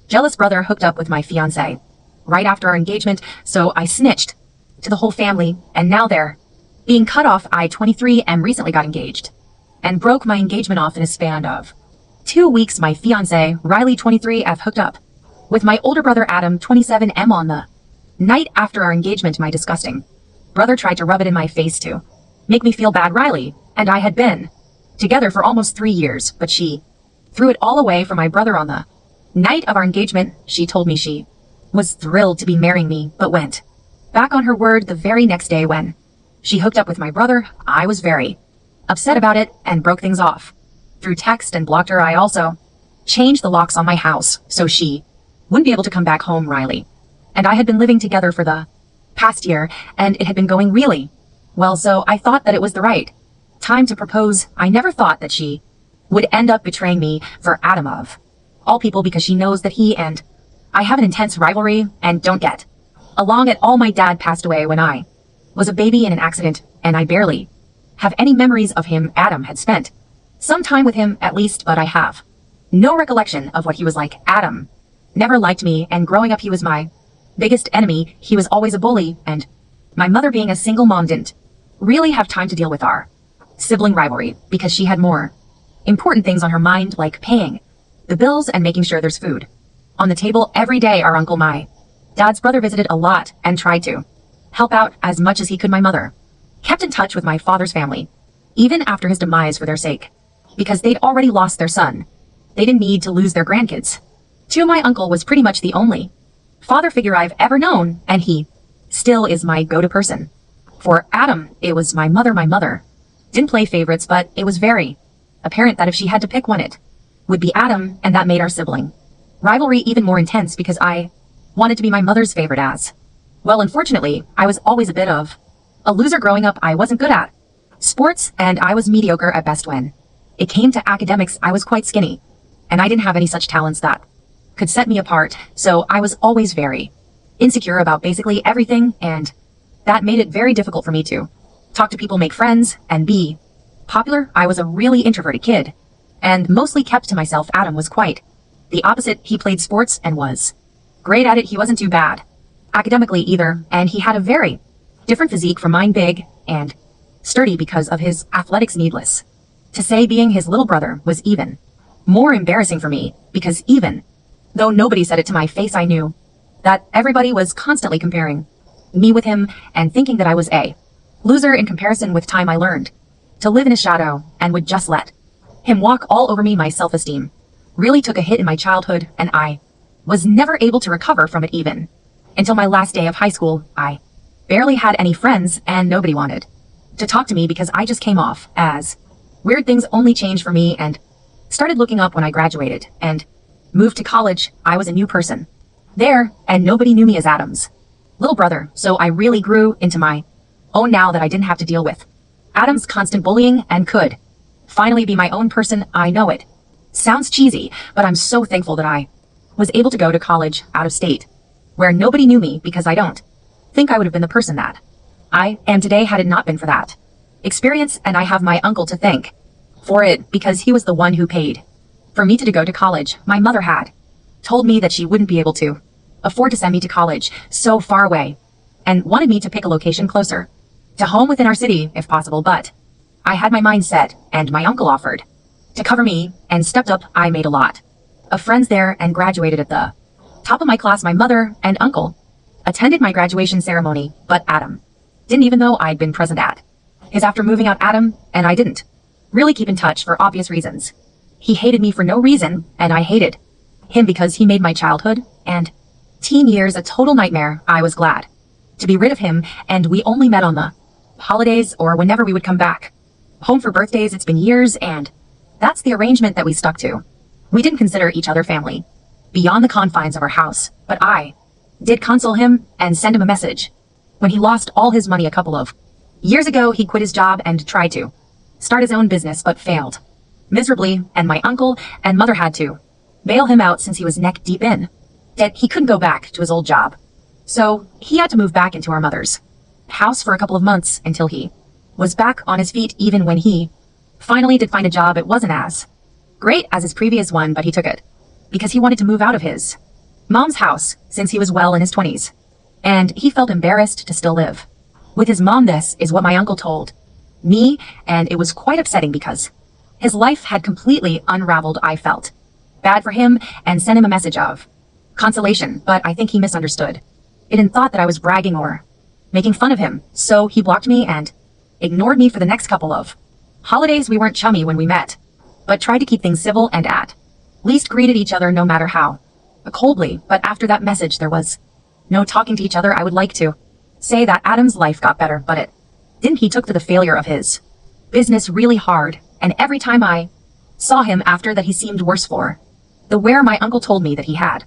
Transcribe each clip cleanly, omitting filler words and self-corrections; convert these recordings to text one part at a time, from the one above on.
jealous brother hooked up with my fiancé right after our engagement, so I snitched to the whole family, and now they're being cut off. I, 23, am recently got engaged and broke my engagement off in a span of 2 weeks. My fiancé, Riley, 23, F, hooked up with my older brother, Adam, 27, M, on the night after our engagement. My disgusting brother tried to rub it in my face to make me feel bad. Riley and I had been together for almost 3 years, but she threw it all away for my brother on the night of our engagement. She told me she was thrilled to be marrying me, but went back on her word the very next day when she hooked up with my brother. I was very upset about it and broke things off through text and blocked her. I also changed the locks on my house so she wouldn't be able to come back home. Riley and I had been living together for the past year, and it had been going really well, so I thought that it was the right time to propose. I never thought that she would end up betraying me for Adam, of all people, because she knows that he and I have an intense rivalry and don't get along at all. My dad passed away when I was a baby in an accident, and I barely have any memories of him. Adam had spent some time with him at least, but I have no recollection of what he was like. Adam never liked me, and growing up he was my biggest enemy. He was always a bully, and my mother, being a single mom, didn't really have time to deal with our sibling rivalry because she had more important things on her mind, like paying the bills and making sure there's food on the table every day. Our uncle, my dad's brother, visited a lot and tried to help out as much as he could. My mother kept in touch with my father's family even after his demise for their sake, because they'd already lost their son. They didn't need to lose their grandkids too. My uncle was pretty much the only father figure I've ever known, and he still is my go-to person. For Adam, it was my mother. My mother didn't play favorites, but it was very apparent that if she had to pick one, it would be Adam, and that made our sibling rivalry even more intense because I wanted to be my mother's favorite as well. Unfortunately, I was always a bit of a loser growing up. I wasn't good at sports, and I was mediocre at best. When it came to academics, I was quite skinny, and I didn't have any such talents that could set me apart, so I was always very insecure about basically everything, and that made it very difficult for me to talk to people, make friends, and be popular. I was a really introverted kid and mostly kept to myself. Adam was quite the opposite. He played sports and was great at it. He wasn't too bad academically either, and he had a very different physique from mine, big and sturdy because of his athletics. Needless to say, being his little brother was even more embarrassing for me because even though nobody said it to my face, I knew that everybody was constantly comparing me with him and thinking that I was a loser in comparison. With time, I learned to live in his shadow and would just let him walk all over me. My self-esteem really took a hit in my childhood, and I was never able to recover from it even until my last day of high school. I barely had any friends, and nobody wanted to talk to me because I just came off as weird. Things only changed for me and started looking up when I graduated and moved to college. I was a new person there, and nobody knew me as Adam's little brother, so I really grew into my own now that I didn't have to deal with Adam's constant bullying and could finally be my own person. I know it sounds cheesy, but I'm so thankful that I was able to go to college out of state where nobody knew me, because I don't think I would have been the person that I am today had it not been for that experience. And I have my uncle to thank for it because he was the one who paid for me to go to college. My mother had told me that she wouldn't be able to afford to send me to college so far away and wanted me to pick a location closer to home within our city if possible, but I had my mind set, and my uncle offered to cover me and stepped up. I made a lot of friends there and graduated at the top of my class. My mother and uncle attended my graduation ceremony, but Adam didn't even know I'd been present at his. After moving out, Adam and I didn't really keep in touch for obvious reasons. He hated me for no reason, and I hated him because he made my childhood and teen years a total nightmare. I was glad to be rid of him, and we only met on the holidays or whenever we would come back home for birthdays. It's been years, and that's the arrangement that we stuck to. We didn't consider each other family beyond the confines of our house, but I did console him and send him a message. When he lost all his money a couple of years ago, he quit his job and tried to start his own business, but failed miserably, and my uncle and mother had to bail him out since he was neck deep in debt. He couldn't go back to his old job, so he had to move back into our mother's house for a couple of months until he was back on his feet. Even when he finally did find a job, it wasn't as great as his previous one, but he took it because he wanted to move out of his Mom's house since he was well in his 20s, and he felt embarrassed to still live with his mom. This is what my uncle told me, and it was quite upsetting because his life had completely unraveled. I felt bad for him and sent him a message of consolation, but I think he misunderstood it and thought that I was bragging or making fun of him, so he blocked me and ignored me for the next couple of holidays. We weren't chummy when we met, but tried to keep things civil and at least greeted each other no matter how coldly. But after that message, there was no talking to each other. I would like to say that Adam's life got better, but it didn't. He took to the failure of his business really hard, and every time I saw him after that, he seemed worse for the wear. My uncle told me that he had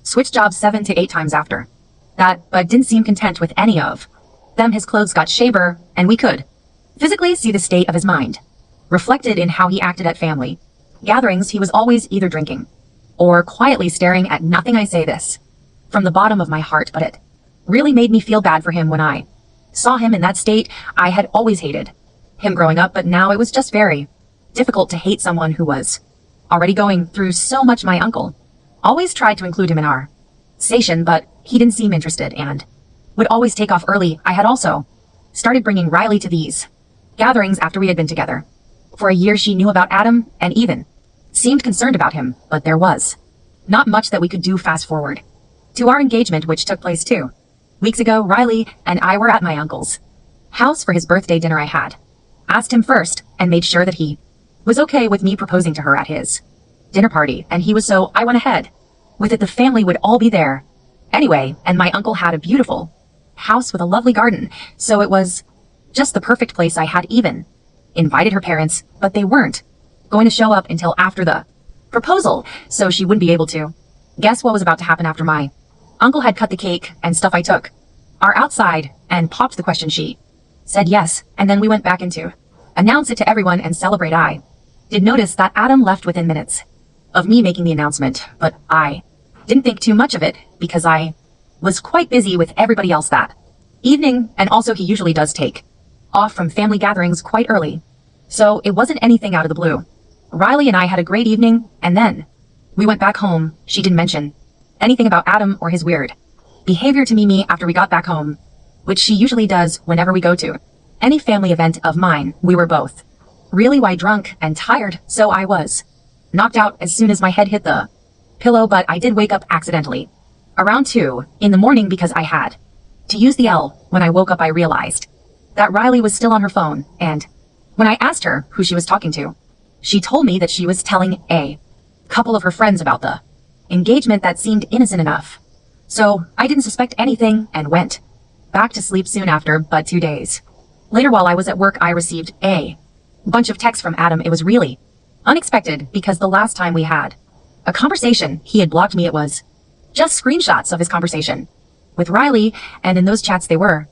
switched jobs 7 to 8 times after that, but didn't seem content with any of them. His clothes got shaver, and we could physically see the state of his mind reflected in how he acted at family gatherings. He was always either drinking or quietly staring at nothing. I say this from the bottom of my heart, but it really made me feel bad for him when I saw him in that state. I had always hated him growing up, but now it was just very difficult to hate someone who was already going through so much. My uncle always tried to include him in our station, but he didn't seem interested and would always take off early. I had also started bringing Riley to these gatherings after we had been together for a year. She knew about Adam and even seemed concerned about him, but there was not much that we could do. Fast forward to our engagement, which took place 2 weeks ago. Riley and I were at my uncle's house for his birthday dinner. I had asked him first and made sure that he was okay with me proposing to her at his dinner party, and he was, so I went ahead with it. The family would all be there anyway, and my uncle had a beautiful house with a lovely garden, so it was just the perfect place. I had even invited her parents, but they weren't going to show up until after the proposal, so she wouldn't be able to guess what was about to happen. After my uncle had cut the cake and stuff, I took our outside and popped the question. She said yes, and then we went back in to announce it to everyone and celebrate. I did notice that Adam left within minutes of me making the announcement, but I didn't think too much of it because I was quite busy with everybody else that evening, and also he usually does take off from family gatherings quite early, so it wasn't anything out of the blue. Riley and I had a great evening, and then we went back home. She didn't mention anything about Adam or his weird behavior to me after we got back home, which she usually does whenever we go to any family event of mine. We were both really drunk and tired, so I was knocked out as soon as my head hit the pillow, but I did wake up accidentally around 2 in the morning because I had to use the L. When I woke up, I realized that Riley was still on her phone, and when I asked her who she was talking to, she told me that she was telling a couple of her friends about the engagement. That seemed innocent enough, so I didn't suspect anything and went back to sleep soon after. But 2 days later, while I was at work, I received a bunch of texts from Adam. It was really unexpected because the last time we had a conversation, he had blocked me. It was just screenshots of his conversation with Riley, and in those chats they were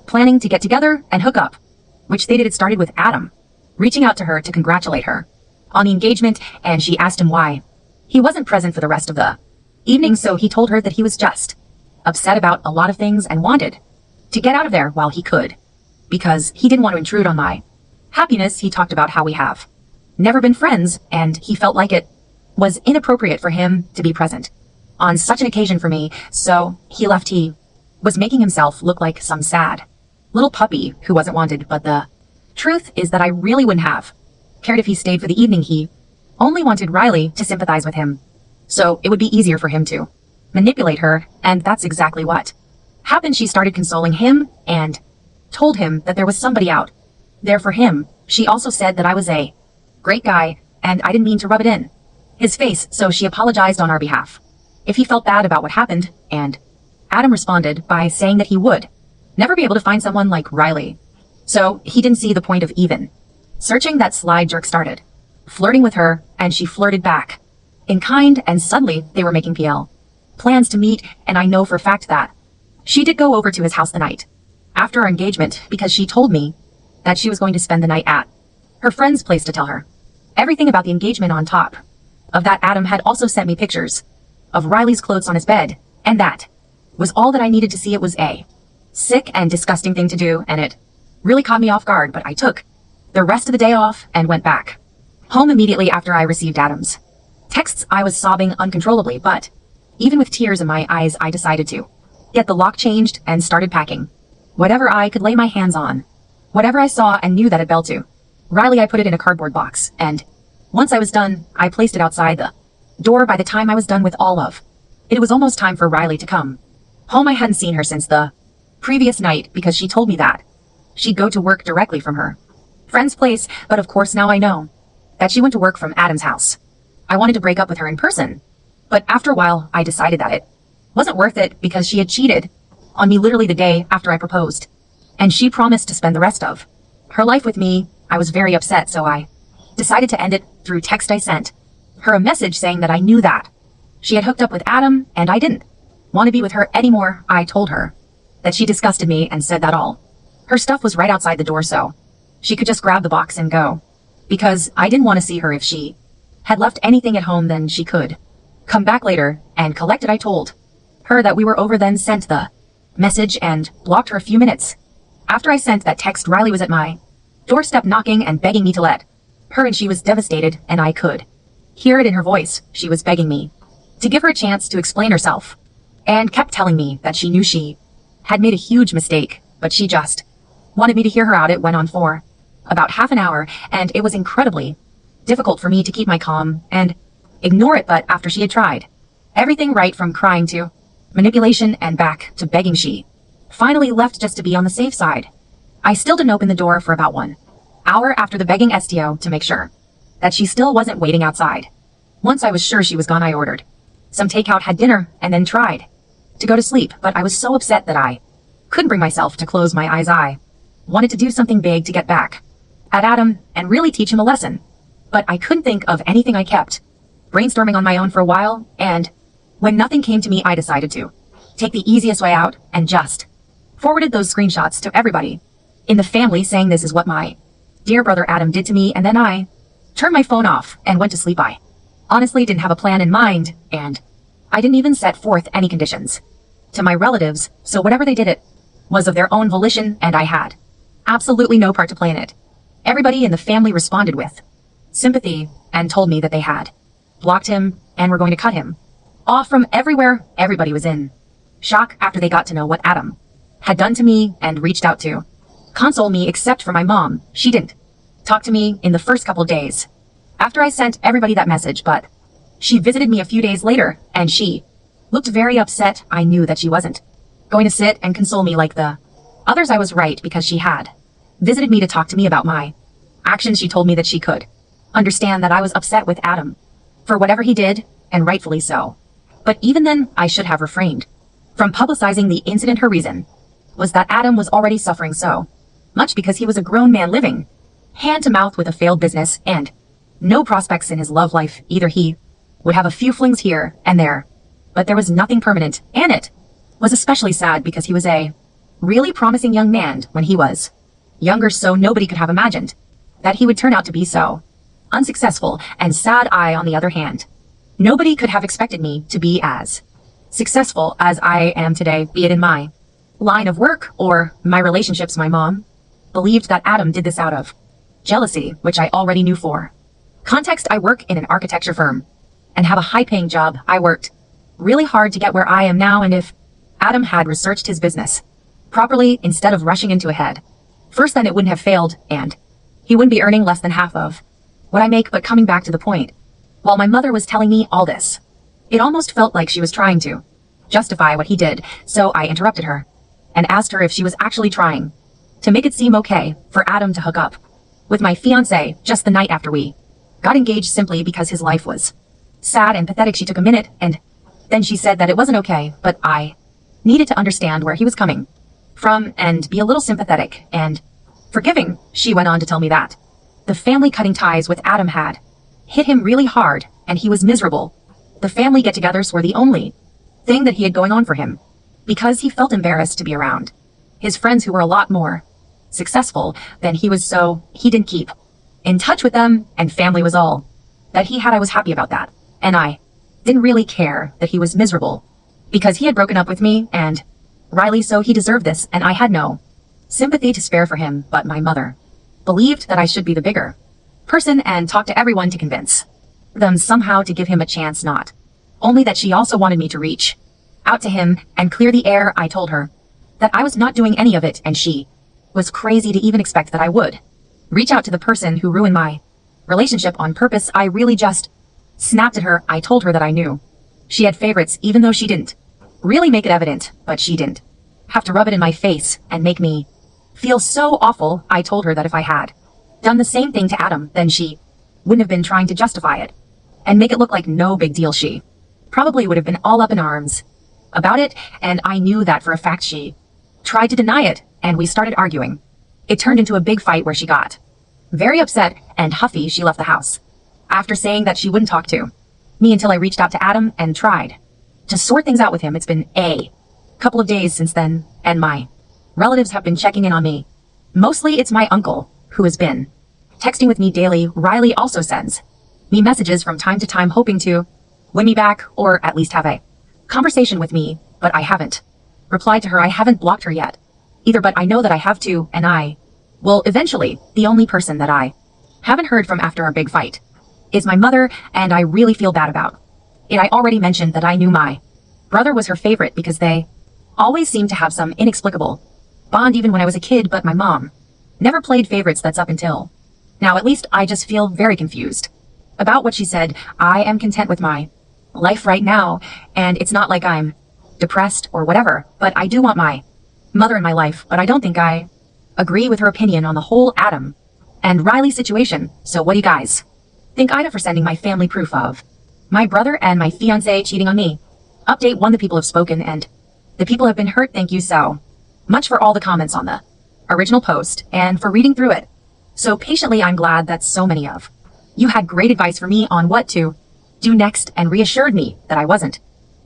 planning to get together and hook up, which they did. It started with Adam reaching out to her to congratulate her on the engagement, and she asked him why he wasn't present for the rest of the evening, so he told her that he was just upset about a lot of things and wanted to get out of there while he could because he didn't want to intrude on my happiness. He talked about how we have never been friends, and he felt like it was inappropriate for him to be present on such an occasion for me, so he left. He was making himself look like some sad little puppy who wasn't wanted, but the truth is that I really wouldn't have cared if he stayed for the evening. He only wanted Riley to sympathize with him, so it would be easier for him to manipulate her, and that's exactly what happened. She started consoling him and told him that there was somebody out there for him. She also said that I was a great guy, and I didn't mean to rub it in his face, so she apologized on our behalf if he felt bad about what happened, and Adam responded by saying that he would never be able to find someone like Riley, so he didn't see the point of even searching. That sly jerk started flirting with her, and she flirted back in kind, and suddenly they were making plans to meet, and I know for a fact that she did go over to his house the night after our engagement because she told me that she was going to spend the night at her friend's place to tell her everything about the engagement. On top of that, Adam had also sent me pictures of Riley's clothes on his bed, and that was all that I needed to see. It was a sick and disgusting thing to do, and it really caught me off guard, but I took the rest of the day off and went back home immediately after I received Adam's texts. I was sobbing uncontrollably, but Even with tears in my eyes, I decided to get the lock changed and started packing. Whatever I could lay my hands on. Whatever I saw and knew that it belled to. Riley, I put it in a cardboard box, and once I was done, I placed it outside the door. By the time I was done with all of it, was almost time for Riley to come home. I hadn't seen her since the previous night because she told me that she'd go to work directly from her friend's place, but of course now I know that she went to work from Adam's house. I wanted to break up with her in person, but after a while I decided that it wasn't worth it because she had cheated on me literally the day after I proposed, and she promised to spend the rest of her life with me. I was very upset, so I decided to end it through text. I sent her a message saying that I knew that she had hooked up with Adam and I didn't want to be with her anymore. I told her that she disgusted me and said that all her stuff was right outside the door so she could just grab the box and go, because I didn't want to see her. If she had left anything at home, then she could come back later and collect it. I told her that we were over, then sent the message and blocked her. A few minutes after I sent that text, Riley was at my doorstep knocking and begging me to let her in. She was devastated, and I could hear it in her voice. She was begging me to give her a chance to explain herself, and kept telling me that she knew she had made a huge mistake, but she just wanted me to hear her out. It went on for about half an hour, and it was incredibly difficult for me to keep my calm and ignore it. But after she had tried everything, right from crying to manipulation and back to begging, she finally left just to be on the safe side. I still didn't open the door for about 1 hour after the begging STO to make sure that she still wasn't waiting outside. Once I was sure she was gone, I ordered some takeout, had dinner, and then tried to go to sleep, but I was so upset that I couldn't bring myself to close my eyes. I wanted to do something big to get back at Adam and really teach him a lesson, but I couldn't think of anything. I kept brainstorming on my own for a while, and when nothing came to me, I decided to take the easiest way out and just forwarded those screenshots to everybody in the family, saying this is what my dear brother Adam did to me, and then I turned my phone off and went to sleep. I honestly didn't have a plan in mind, and I didn't even set forth any conditions to my relatives, so whatever they did, it was of their own volition, and I had absolutely no part to play in it. Everybody in the family responded with sympathy and told me that they had blocked him and were going to cut him off from everywhere. Everybody was in shock after they got to know what Adam had done to me and reached out to console me, except for my mom. She didn't talk to me in the first couple days after I sent everybody that message, but she visited me a few days later and she looked very upset. I knew that she wasn't going to sit and console me like the others. I was right, because she had visited me to talk to me about my actions. She told me that she could understand that I was upset with Adam for whatever he did, and rightfully so. But even then, I should have refrained from publicizing the incident. Her reason was that Adam was already suffering so much because he was a grown man living hand to mouth with a failed business and no prospects in his love life either. He would have a few flings here and there, but there was nothing permanent, and it was especially sad because he was a really promising young man when he was younger, so nobody could have imagined that he would turn out to be so unsuccessful and sad. I, on the other hand, nobody could have expected me to be as successful as I am today, be it in my line of work or my relationships. My mom believed that Adam did this out of jealousy, which I already knew. For context, I work in an architecture firm and have a high-paying job. I worked really hard to get where I am now, and if Adam had researched his business properly instead of rushing into a head first, then it wouldn't have failed, and he wouldn't be earning less than half of what I make. But coming back to the point, while my mother was telling me all this, it almost felt like she was trying to justify what he did, so I interrupted her and asked her if she was actually trying to make it seem okay for Adam to hook up with my fiancé just the night after we got engaged, simply because his life was sad and pathetic. She took a minute, and then she said that it wasn't okay, but I needed to understand where he was coming from and be a little sympathetic and forgiving. She went on to tell me that the family cutting ties with Adam had hit him really hard, and he was miserable. The family get-togethers were the only thing that he had going on for him, because he felt embarrassed to be around his friends who were a lot more successful than he was, so he didn't keep in touch with them, and family was all that he had. I was happy about that, and I didn't really care that he was miserable because he had broken up with me and Riley, so he deserved this, and I had no sympathy to spare for him. But my mother believed that I should be the bigger person and talk to everyone to convince them somehow to give him a chance, not only that she also wanted me to reach out to him and clear the air. I told her that I was not doing any of it, and she was crazy to even expect that I would reach out to the person who ruined my relationship on purpose. I really just snapped at her. I told her that I knew she had favorites, even though she didn't really make it evident, but she didn't have to rub it in my face and make me feel so awful. I told her that if I had done the same thing to Adam, then she wouldn't have been trying to justify it and make it look like no big deal. She probably would have been all up in arms about it, and I knew that for a fact. She tried to deny it, and we started arguing. It turned into a big fight where she got very upset and huffy. She left the house after saying that she wouldn't talk to me until I reached out to Adam and tried to sort things out with him. It's been a couple of days since then, and my relatives have been checking in on me. Mostly it's my uncle, who has been texting with me daily. Riley also sends me messages from time to time, hoping to win me back or at least have a conversation with me, but I haven't replied to her. I haven't blocked her yet either, but I know that I have to, and I will eventually. The only person that I haven't heard from after our big fight is my mother, and I really feel bad about it. I already mentioned that I knew my brother was her favorite because they always seemed to have some inexplicable bond even when I was a kid, but my mom never played favorites. That's up until now. At least I just feel very confused about what she said. I am content with my life right now, and it's not like I'm depressed or whatever, but I do want my mother in my life. But I don't think I agree with her opinion on the whole Adam and Riley situation. So what do you guys think? Ida for sending my family proof of my brother and my fiance cheating on me. Update 1: the people have spoken and the people have been hurt. Thank you so much for all the comments on the original post and for reading through it so patiently. I'm glad that so many of you had great advice for me on what to do next and reassured me that I wasn't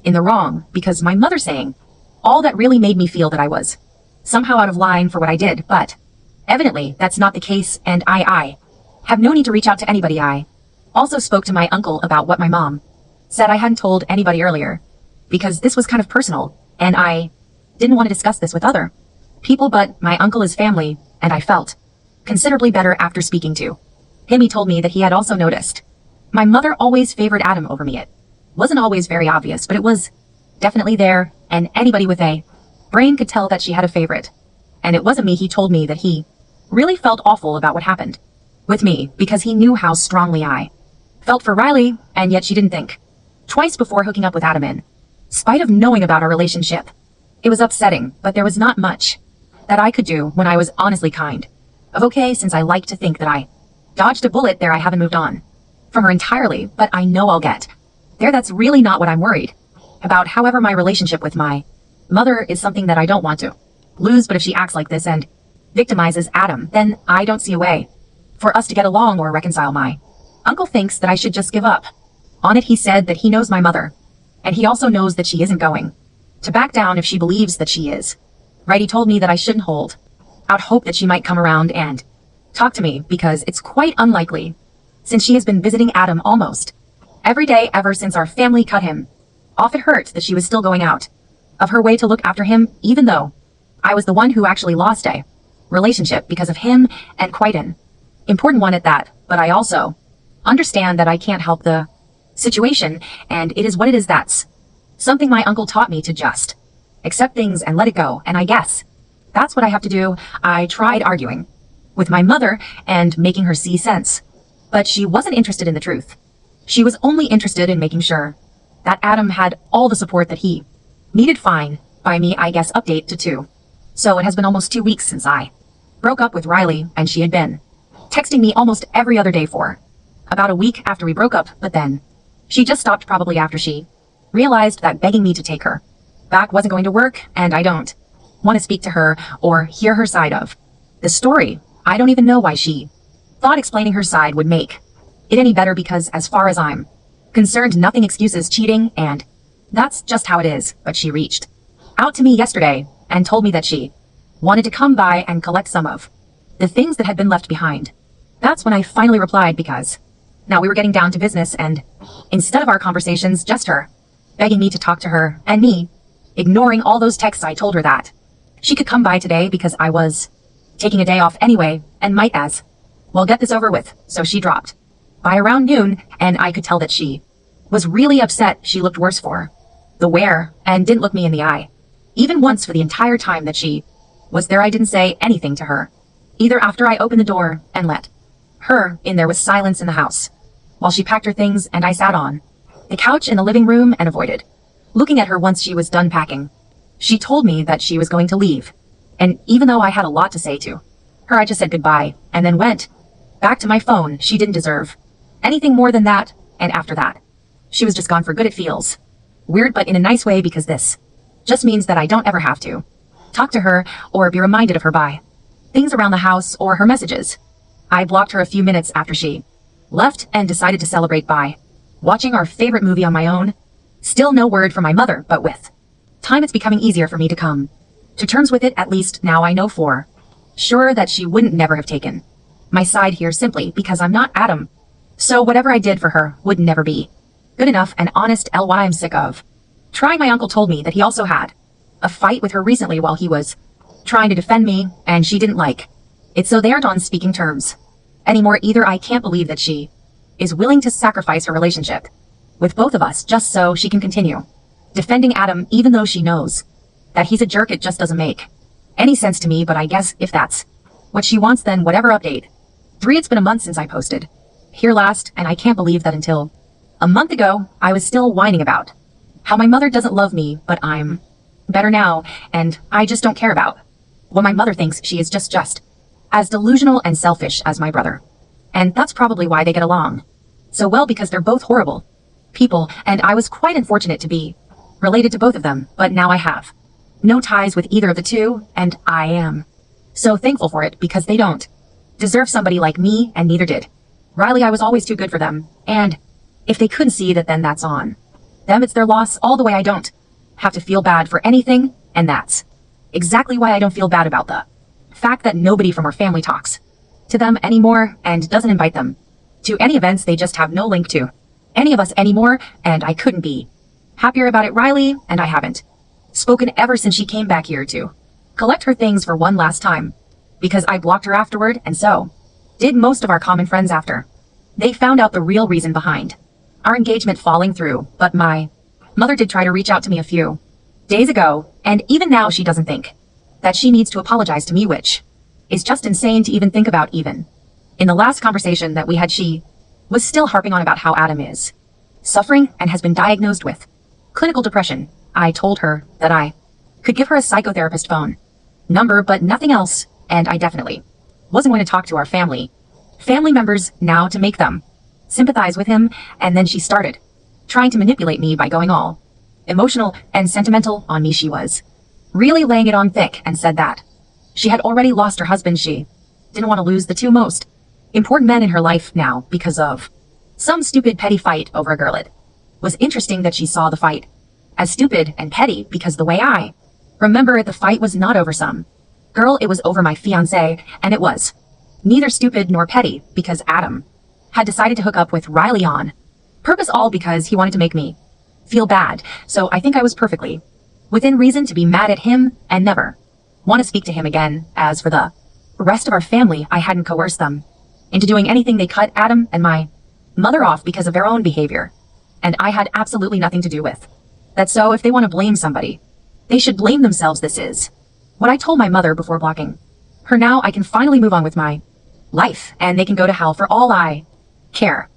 in the wrong, because my mother saying all that really made me feel that I was somehow out of line for what I did, but evidently that's not the case, and I have no need to reach out to anybody. I also spoke to my uncle about what my mom said I hadn't told anybody earlier because this was kind of personal, and I didn't want to discuss this with other people, but my uncle is family, and I felt considerably better after speaking to him. He told me that he had also noticed my mother always favored Adam over me. It wasn't always very obvious, but it was definitely there, and anybody with a brain could tell that she had a favorite. And it wasn't me. He told me that he really felt awful about what happened with me because he knew how strongly I felt for Riley, and yet she didn't think twice before hooking up with Adam in spite of knowing about our relationship. It was upsetting, but there was not much that I could do when I was honestly kind of okay, since I like to think that I dodged a bullet there. I haven't moved on from her entirely, but I know I'll get there. That's really not what I'm worried about. However, my relationship with my mother is something that I don't want to lose, but if she acts like this and victimizes Adam, then I don't see a way for us to get along or reconcile. My uncle thinks that I should just give up on it. He said that he knows my mother, and he also knows that she isn't going to back down if she believes that she is right. He told me that I shouldn't hold out hope that she might come around and talk to me because it's quite unlikely, since she has been visiting Adam almost every day ever since our family cut him off. It hurt that she was still going out of her way to look after him, even though I was the one who actually lost a relationship because of him, and quite an important one at that. But I also understand that I can't help the situation, and it is what it is. That's something my uncle taught me, to just accept things and let it go, and I guess that's what I have to do. I tried arguing with my mother and making her see sense, but she wasn't interested in the truth. She was only interested in making sure that Adam had all the support that he needed. Fine by me, I guess. Update to 2. So it has been almost 2 weeks since I broke up with Riley, and she had been texting me almost every other day for about a week after we broke up, but then she just stopped, probably after she realized that begging me to take her back wasn't going to work, and I don't want to speak to her or hear her side of the story. I don't even know why she thought explaining her side would make it any better, because as far as I'm concerned, nothing excuses cheating, and that's just how it is. But she reached out to me yesterday and told me that she wanted to come by and collect some of the things that had been left behind. That's when I finally replied, because now we were getting down to business, and instead of our conversations, just her begging me to talk to her and me ignoring all those texts, I told her that she could come by today because I was taking a day off anyway and might as well get this over with. So she dropped by around noon, and I could tell that she Was really upset she looked worse for the wear and didn't look me in the eye. Even once for the entire time that she was there, I didn't say anything to her. Either after I opened the door and let her in, there was silence in the house while she packed her things and I sat on the couch in the living room and avoided looking at her once she was done packing. She told me that she was going to leave, and even though I had a lot to say to her, I just said goodbye and then went back to my phone. She didn't deserve anything more than that, and after that, she was just gone for good. It feels weird, but in a nice way, because this just means that I don't ever have to talk to her or be reminded of her by things around the house or her messages. I blocked her a few minutes after she left and decided to celebrate by watching our favorite movie on my own. Still no word from my mother, but with time it's becoming easier for me to come to terms with it. At least now I know for sure that she wouldn't never have taken my side here simply because I'm not Adam. So whatever I did for her would never be good enough. And honest LY, I'm sick of trying. My uncle told me that he also had a fight with her recently while he was trying to defend me, and she didn't like it, so they aren't on speaking terms anymore either. I can't believe that she is willing to sacrifice her relationship with both of us just so she can continue defending Adam, even though she knows that he's a jerk. It just doesn't make any sense to me, but I guess if that's what she wants, then whatever. Update 3. It's been a month since I posted here last, and I can't believe that until a month ago I was still whining about how my mother doesn't love me, but I'm better now, and I just don't care about what my mother thinks. She is just as delusional and selfish as my brother, and that's probably why they get along so well, because they're both horrible people, and I was quite unfortunate to be related to both of them, but now I have no ties with either of the two, and I am so thankful for it, because they don't deserve somebody like me, and neither did Riley. I was always too good for them, and if they couldn't see that, then that's on them. It's their loss all the way. I don't have to feel bad for anything, and that's exactly why I don't feel bad about the fact that nobody from our family talks to them anymore and doesn't invite them to any events. They just have no link to any of us anymore, and I couldn't be happier about it. Riley and I haven't spoken ever since she came back here to collect her things for one last time, because I blocked her afterward, and so did most of our common friends after they found out the real reason behind our engagement falling through. But my mother did try to reach out to me a few days ago, and even now she doesn't think that she needs to apologize to me, which is just insane to even think about. Even in the last conversation that we had, she was still harping on about how Adam is suffering and has been diagnosed with clinical depression. I told her that I could give her a psychotherapist phone number, but nothing else, and I definitely wasn't going to talk to our family members now to make them sympathize with him. And then she started trying to manipulate me by going all emotional and sentimental on me. She was really laying it on thick, and said that she had already lost her husband. She didn't want to lose the two most important men in her life now because of some stupid petty fight over a girl. It was interesting that she saw the fight as stupid and petty, because the way I remember it, the fight was not over some girl, it was over my fiancé, and it was neither stupid nor petty, because Adam had decided to hook up with Riley on purpose, all because he wanted to make me feel bad. So I think I was perfectly within reason to be mad at him and never want to speak to him again. As for the rest of our family, I hadn't coerced them into doing anything. They cut Adam and my mother off because of their own behavior, and I had absolutely nothing to do with that. So if they want to blame somebody, they should blame themselves. This is what I told my mother before blocking her. Now I can finally move on with my life, and they can go to hell for all I care.